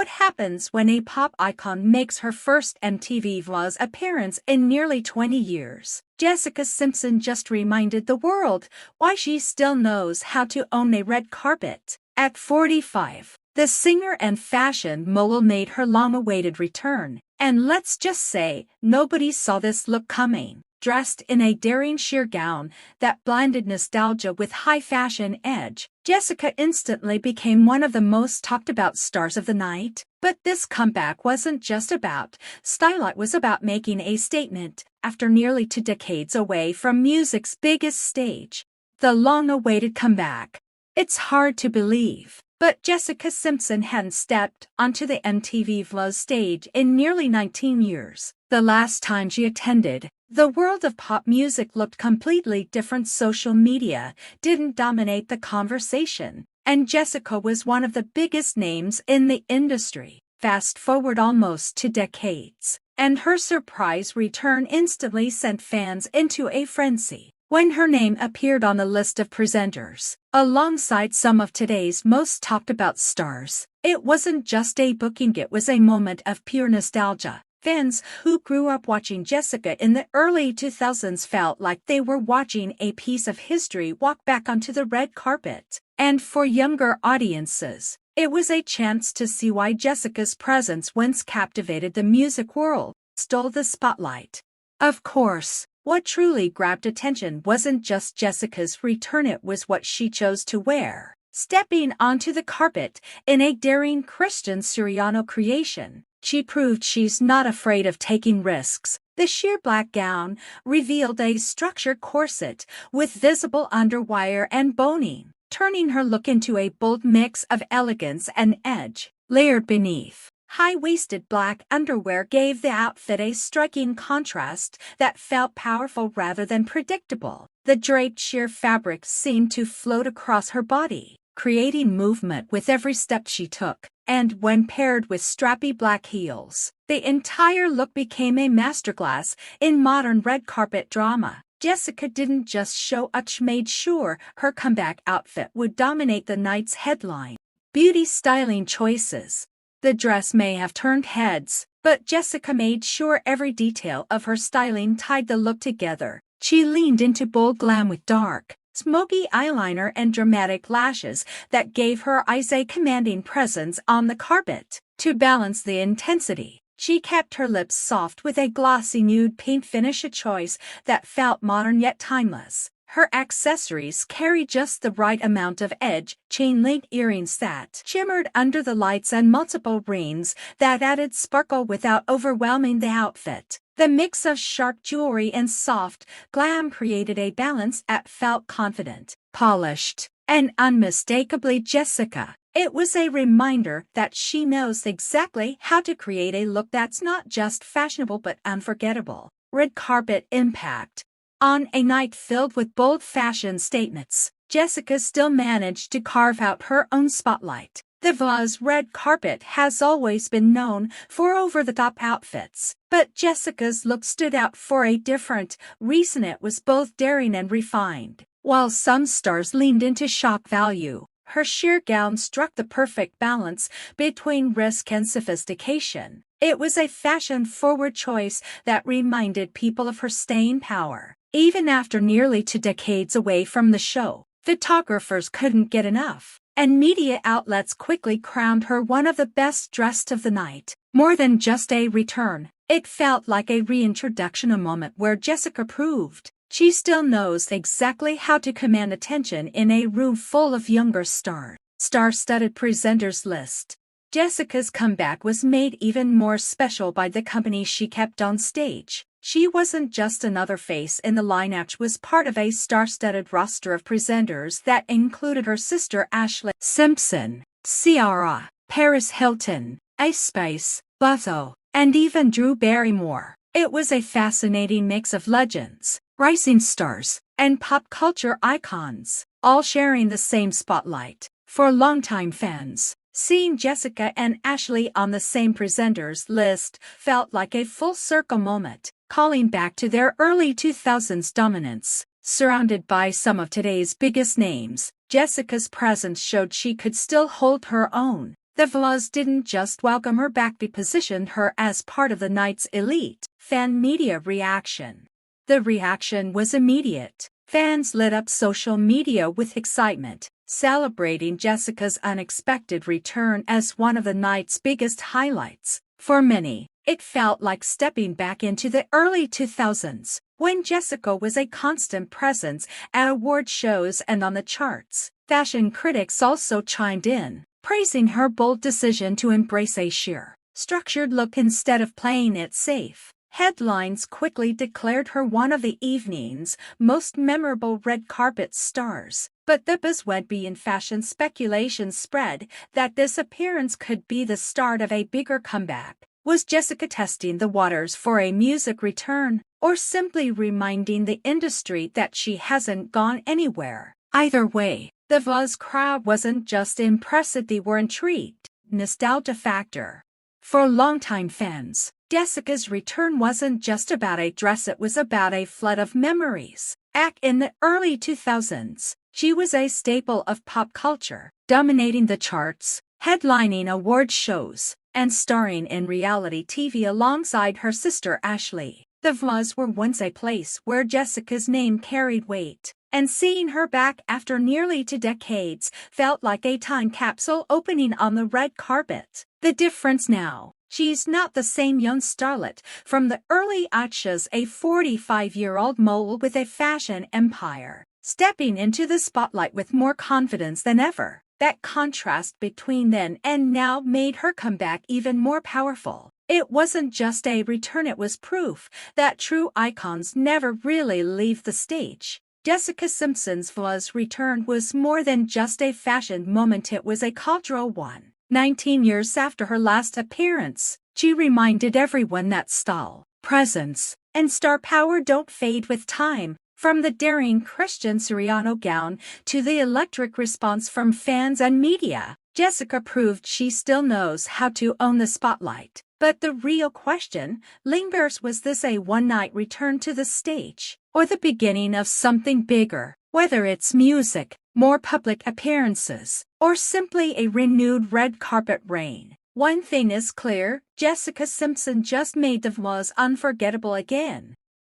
What happens when a pop icon makes her first MTV VMAs appearance in nearly 20 years? Jessica Simpson just reminded the world why she still knows how to own a red carpet. At 45, the singer and fashion mogul made her long-awaited return. And let's just say, nobody saw this look coming. Dressed in a daring sheer gown that blended nostalgia with high fashion edge, Jessica instantly became one of the most talked about stars of the night. But this comeback wasn't just about style, it was about making a statement after nearly 2 decades away from music's biggest stage. The long-awaited comeback. It's hard to believe, but Jessica Simpson hadn't stepped onto the MTV VMAs stage in nearly 19 years. The last time she attended, the world of pop music looked completely different. Social media didn't dominate the conversation, and Jessica was one of the biggest names in the industry. Fast forward almost 2 decades, and her surprise return instantly sent fans into a frenzy. When her name appeared on the list of presenters, alongside some of today's most talked about stars, it wasn't just a booking, it was a moment of pure nostalgia. Fans who grew up watching Jessica in the early 2000s felt like they were watching a piece of history walk back onto the red carpet. And for younger audiences, it was a chance to see why Jessica's presence once captivated the music world, stole the spotlight. Of course, what truly grabbed attention wasn't just Jessica's return, it was what she chose to wear. Stepping onto the carpet in a daring Christian Siriano creation, she proved she's not afraid of taking risks. The sheer black gown revealed a structured corset with visible underwire and boning, turning her look into a bold mix of elegance and edge. Layered beneath, high-waisted black underwear gave the outfit a striking contrast that felt powerful rather than predictable. The draped sheer fabric seemed to float across her body, creating movement with every step she took. And when paired with strappy black heels, the entire look became a masterclass in modern red carpet drama. Jessica didn't just show up, she made sure her comeback outfit would dominate the night's headline. Beauty styling choices. The dress may have turned heads, but Jessica made sure every detail of her styling tied the look together. She leaned into bold glam with dark, smoky eyeliner and dramatic lashes that gave her eyes a commanding presence on the carpet. To balance the intensity, she kept her lips soft with a glossy nude paint finish, a choice that felt modern yet timeless. Her accessories carried just the right amount of edge, chain-link earrings that shimmered under the lights and multiple rings that added sparkle without overwhelming the outfit. The mix of sharp jewelry and soft glam created a balance that felt confident, polished, and unmistakably Jessica. It was a reminder that she knows exactly how to create a look that's not just fashionable but unforgettable. Red carpet impact. On a night filled with bold fashion statements, Jessica still managed to carve out her own spotlight. The VMAs red carpet has always been known for over-the-top outfits, but Jessica's look stood out for a different reason. It was both daring and refined. While some stars leaned into shock value, her sheer gown struck the perfect balance between risk and sophistication. It was a fashion-forward choice that reminded people of her staying power. Even after nearly 2 decades away from the show, photographers couldn't get enough, and media outlets quickly crowned her one of the best dressed of the night. More than just a return, it felt like a reintroduction, a moment where Jessica proved she still knows exactly how to command attention in a room full of younger stars. Star-studded presenters list. Jessica's comeback was made even more special by the company she kept on stage. She wasn't just another face in the lineup, she was part of a star-studded roster of presenters that included her sister Ashley Simpson, Ciara, Paris Hilton, Ice Spice, Lizzo, and even Drew Barrymore. It was a fascinating mix of legends, rising stars, and pop culture icons, all sharing the same spotlight. For longtime fans, seeing Jessica and Ashley on the same presenters list felt like a full-circle moment, calling back to their early 2000s dominance. Surrounded by some of today's biggest names, Jessica's presence showed she could still hold her own. The Vlas didn't just welcome her back, they positioned her as part of the night's elite fan media reaction. The reaction was immediate. Fans lit up social media with excitement, celebrating Jessica's unexpected return as one of the night's biggest highlights. For many, it felt like stepping back into the early 2000s, when Jessica was a constant presence at award shows and on the charts. Fashion critics also chimed in, praising her bold decision to embrace a sheer, structured look instead of playing it safe. Headlines quickly declared her one of the evening's most memorable red carpet stars, but the buzz went beyond fashion. Speculation spread that this appearance could be the start of a bigger comeback. Was Jessica testing the waters for a music return, or simply reminding the industry that she hasn't gone anywhere? Either way, the Vlas crowd wasn't just impressed, they were intrigued. Nostalgia factor. For longtime fans, Jessica's return wasn't just about a dress, it was about a flood of memories. Back in the early 2000s, she was a staple of pop culture, dominating the charts, headlining award shows, and starring in reality TV alongside her sister Ashley. The Vlas were once a place where Jessica's name carried weight, and seeing her back after nearly 2 decades felt like a time capsule opening on the red carpet. The difference now: she's not the same young starlet from the early aughts, a 45-year-old mogul with a fashion empire, stepping into the spotlight with more confidence than ever. That contrast between then and now made her comeback even more powerful. It wasn't just a return, it was proof that true icons never really leave the stage. Jessica Simpson's Vlas return was more than just a fashion moment, it was a cultural one. 19 years after her last appearance, she reminded everyone that style, presence, and star power don't fade with time. From the daring Christian Siriano gown to the electric response from fans and media, Jessica proved she still knows how to own the spotlight. But the real question lingers: was this a one-night return to the stage, or the beginning of something bigger? Whether it's music, more public appearances, or simply a renewed red carpet reign, one thing is clear: Jessica Simpson just made the Vlas unforgettable again.